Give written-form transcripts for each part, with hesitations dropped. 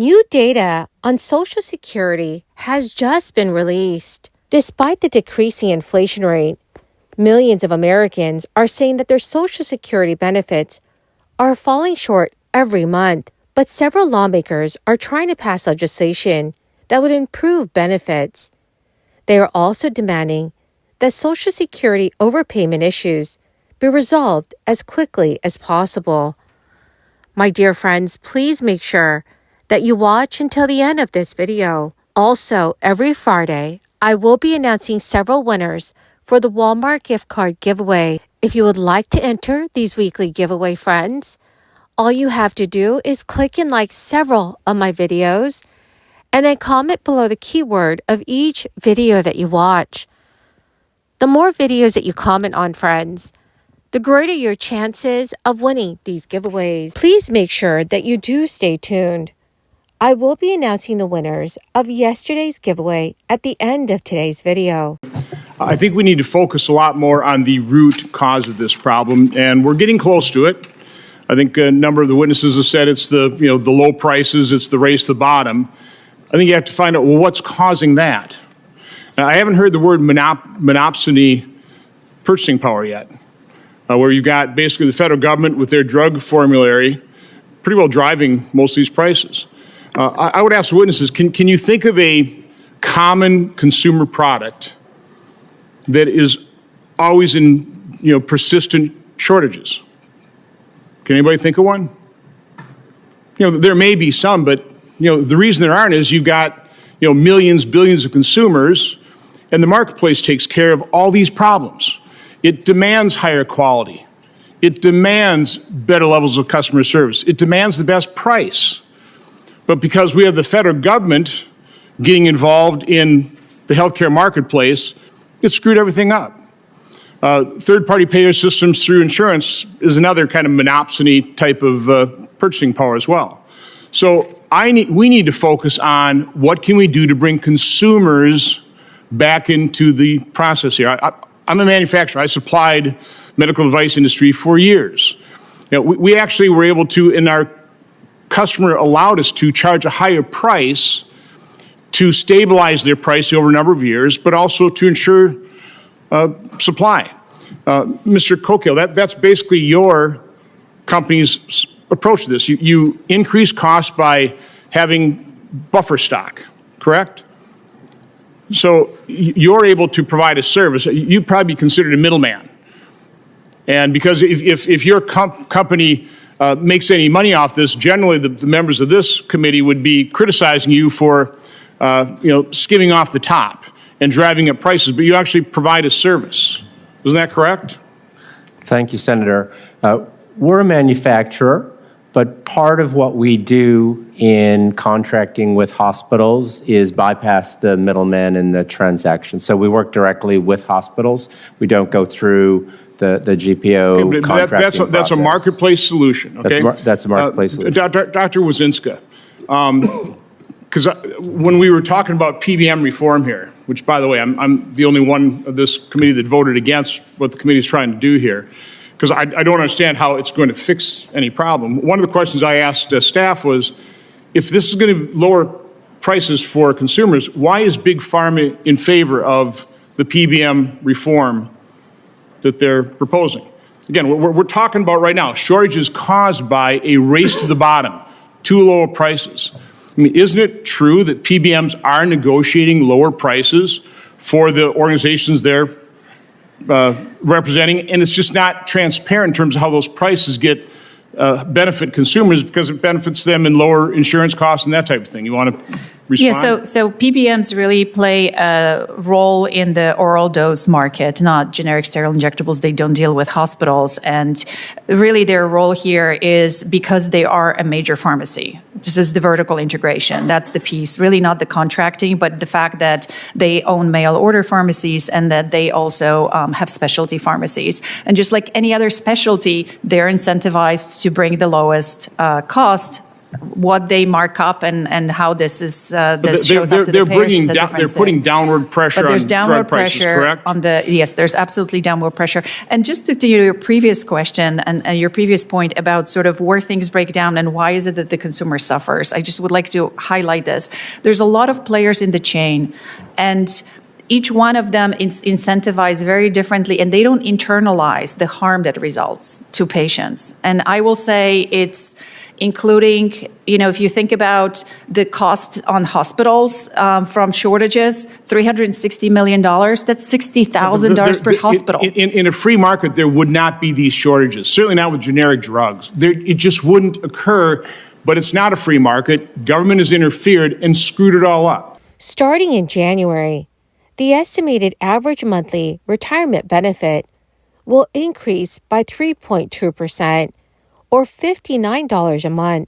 New data on Social Security has just been released. Despite the decreasing inflation rate, millions of Americans are saying that their Social Security benefits are falling short every month. But several lawmakers are trying to pass legislation that would improve benefits. They are also demanding that Social Security overpayment issues be resolved as quickly as possible. My dear friends, please make sure that you watch until the end of this video. Also, every Friday, I will be announcing several winners for the Walmart gift card giveaway. If you would like to enter these weekly giveaway, friends, all you have to do is click and like several of my videos and then comment below the keyword of each video that you watch. The more videos that you comment on, friends, the greater your chances of winning these giveaways. Please make sure that you do stay tuned. I will be announcing the winners of yesterday's giveaway at the end of today's video. I think we need to focus a lot more on the root cause of this problem, and we're getting close to it. I think a number of the witnesses have said it's the low prices, it's the race to the bottom. I think you have to find out, well, what's causing that? I haven't heard the word monopsony purchasing power yet, where you've got basically the federal government with their drug formulary pretty well driving most of these prices. I would ask the witnesses, can you think of a common consumer product that is always in persistent shortages? Can anybody think of one? There may be some, but the reason there aren't is you've got millions, billions of consumers, and the marketplace takes care of all these problems. It demands higher quality. It demands better levels of customer service. It demands the best price. But because we have the federal government getting involved in the healthcare marketplace, it screwed everything up. Third-party payer systems through insurance is another kind of monopsony type of purchasing power as well. So we need to focus on what can we do to bring consumers back into the process here. I'm a manufacturer. I supplied medical device industry for years. We actually were able to, and our customer allowed us to charge a higher price to stabilize their price over a number of years, but also to ensure supply. Mr. Coquille, that's basically your company's approach to this. You increase costs by having buffer stock, correct? So you're able to provide a service. You'd probably be considered a middleman. And because if your company makes any money off this, generally the members of this committee would be criticizing you for skimming off the top and driving up prices, but you actually provide a service. Isn't that correct? Thank you, Senator. We're a manufacturer, but part of what we do in contracting with hospitals is bypass the middleman in the transaction. So we work directly with hospitals. We don't go through the GPO contracting process. That's a marketplace solution, okay? That's a marketplace solution. Dr. Wazinska, because when we were talking about PBM reform here, which, by the way, I'm the only one of this committee that voted against what the committee is trying to do here, because I don't understand how it's going to fix any problem. One of the questions I asked staff was, if this is going to lower prices for consumers, why is Big Pharma in favor of the PBM reform that they're proposing? Again, we're talking about right now shortages caused by a race to the bottom, too low prices. I mean, isn't it true that PBMs are negotiating lower prices for the organizations they're representing, and it's just not transparent in terms of how those prices get benefit consumers, because it benefits them in lower insurance costs and that type of thing? You want to respond? Yeah, so PBMs really play a role in the oral dose market, not generic sterile injectables. They don't deal with hospitals, and really their role here is because they are a major pharmacy. This is the vertical integration. That's the piece, really not the contracting, but the fact that they own mail order pharmacies and that they also have specialty pharmacies. And just like any other specialty, they're incentivized to bring the lowest cost what they mark up and how this is this shows up to the payers is a difference they're putting downward pressure but there's on downward drug prices, pressure correct? on the yes, there's absolutely downward pressure. And just to your previous question and your previous point about sort of where things break down and why is it that the consumer suffers, I just would like to highlight this. There's a lot of players in the chain, and each one of them is incentivized very differently, and they don't internalize the harm that results to patients. And I will say it's including, if you think about the costs on hospitals from shortages, $360 million, that's $60,000 per hospital. In a free market, there would not be these shortages, certainly not with generic drugs. It just wouldn't occur, but it's not a free market. Government has interfered and screwed it all up. Starting in January, the estimated average monthly retirement benefit will increase by 3.2%, or $59 a month,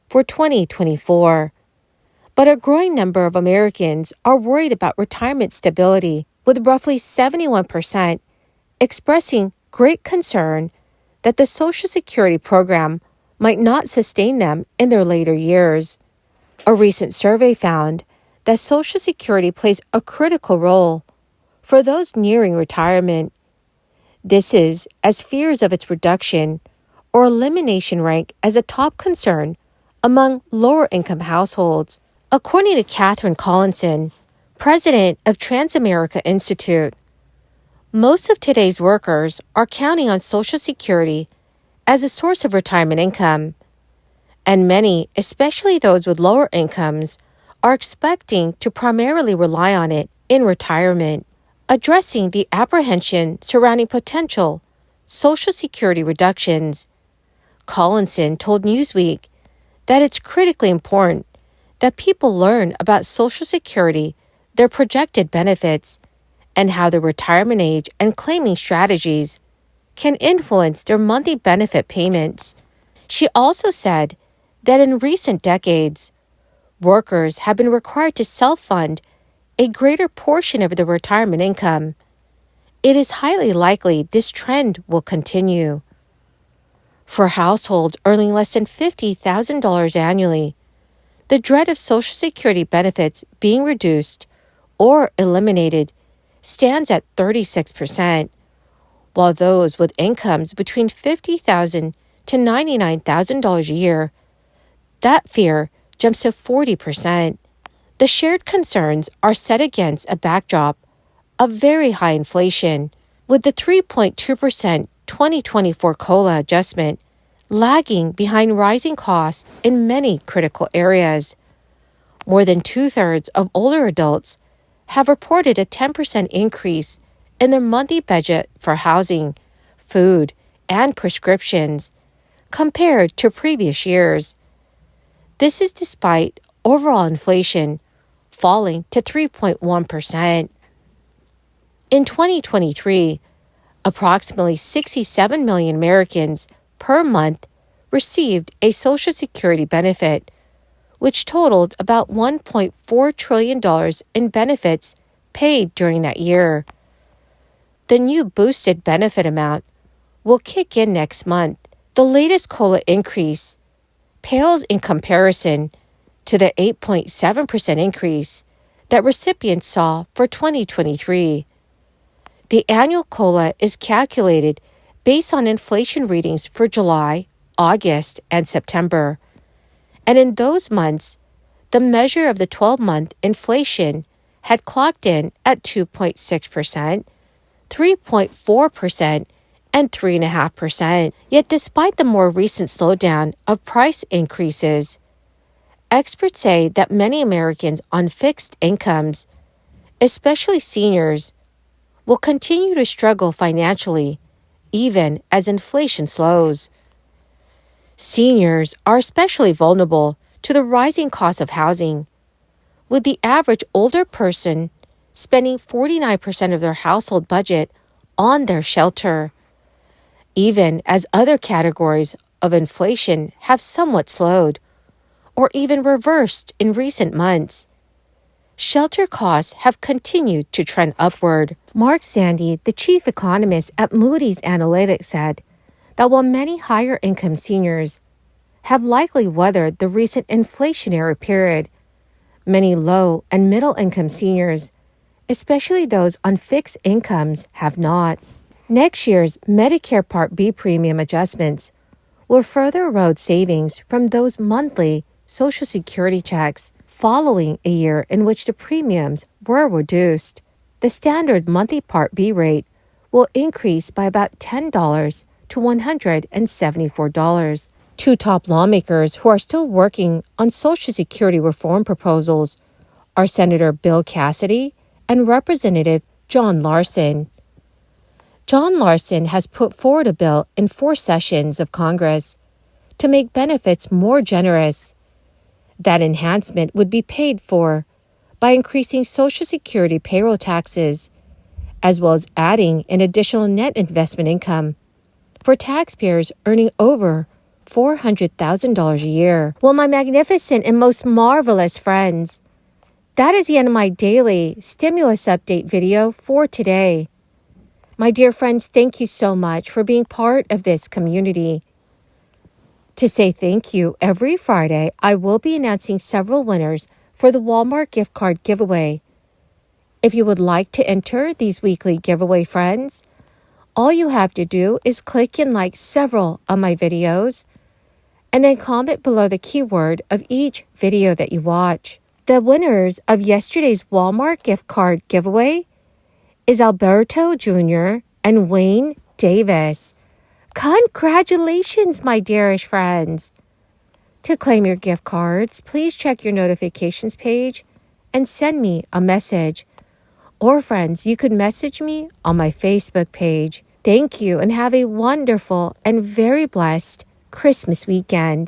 for 2024. But a growing number of Americans are worried about retirement stability, with roughly 71% expressing great concern that the Social Security program might not sustain them in their later years. A recent survey found that Social Security plays a critical role for those nearing retirement. This is as fears of its reduction or elimination rank as a top concern among lower-income households, according to Catherine Collinson, president of Transamerica Institute. Most of today's workers are counting on Social Security as a source of retirement income, and many, especially those with lower incomes, are expecting to primarily rely on it in retirement. Addressing the apprehension surrounding potential Social Security reductions, Collinson told Newsweek that it's critically important that people learn about Social Security, their projected benefits, and how their retirement age and claiming strategies can influence their monthly benefit payments. She also said that in recent decades, workers have been required to self-fund a greater portion of their retirement income. It is highly likely this trend will continue. For households earning less than $50,000 annually, the dread of Social Security benefits being reduced or eliminated stands at 36%, while those with incomes between $50,000 to $99,000 a year, that fear jumps to 40%. The shared concerns are set against a backdrop of very high inflation, with the 3.2% 2024 COLA adjustment lagging behind rising costs in many critical areas. More than two-thirds of older adults have reported a 10% increase in their monthly budget for housing, food, and prescriptions compared to previous years. This is despite overall inflation falling to 3.1%. In 2023, approximately 67 million Americans per month received a Social Security benefit, which totaled about $1.4 trillion in benefits paid during that year. The new boosted benefit amount will kick in next month. The latest COLA increase pales in comparison to the 8.7% increase that recipients saw for 2023. The annual COLA is calculated based on inflation readings for July, August, and September. And in those months, the measure of the 12-month inflation had clocked in at 2.6%, 3.4%, and 3.5%. Yet despite the more recent slowdown of price increases, experts say that many Americans on fixed incomes, especially seniors, will continue to struggle financially even as inflation slows. Seniors are especially vulnerable to the rising cost of housing, with the average older person spending 49% of their household budget on their shelter, even as other categories of inflation have somewhat slowed or even reversed in recent months. Shelter costs have continued to trend upward. Mark Zandi, the chief economist at Moody's Analytics, said that while many higher-income seniors have likely weathered the recent inflationary period. Many low and middle-income seniors, especially those on fixed incomes, have not. Next year's Medicare Part B premium adjustments will further erode savings from those monthly Social Security checks following a year in which the premiums were reduced. The standard monthly Part B rate will increase by about $10 to $174. Two top lawmakers who are still working on Social Security reform proposals are Senator Bill Cassidy and Representative John Larson. John Larson has put forward a bill in 4 sessions of Congress to make benefits more generous. That enhancement would be paid for by increasing Social Security payroll taxes, as well as adding an additional net investment income for taxpayers earning over $400,000 a year. Well, my magnificent and most marvelous friends, that is the end of my daily stimulus update video for today. My dear friends, thank you so much for being part of this community. To say thank you, every Friday, I will be announcing several winners for the Walmart gift card giveaway. If you would like to enter these weekly giveaway, friends, all you have to do is click and like several of my videos, and then comment below the keyword of each video that you watch. The winners of yesterday's Walmart gift card giveaway is Alberto Jr. and Wayne Davis. Congratulations, my dearest friends. To claim your gift cards, please check your notifications page and send me a message. Or friends, you could message me on my Facebook page. Thank you and have a wonderful and very blessed Christmas weekend.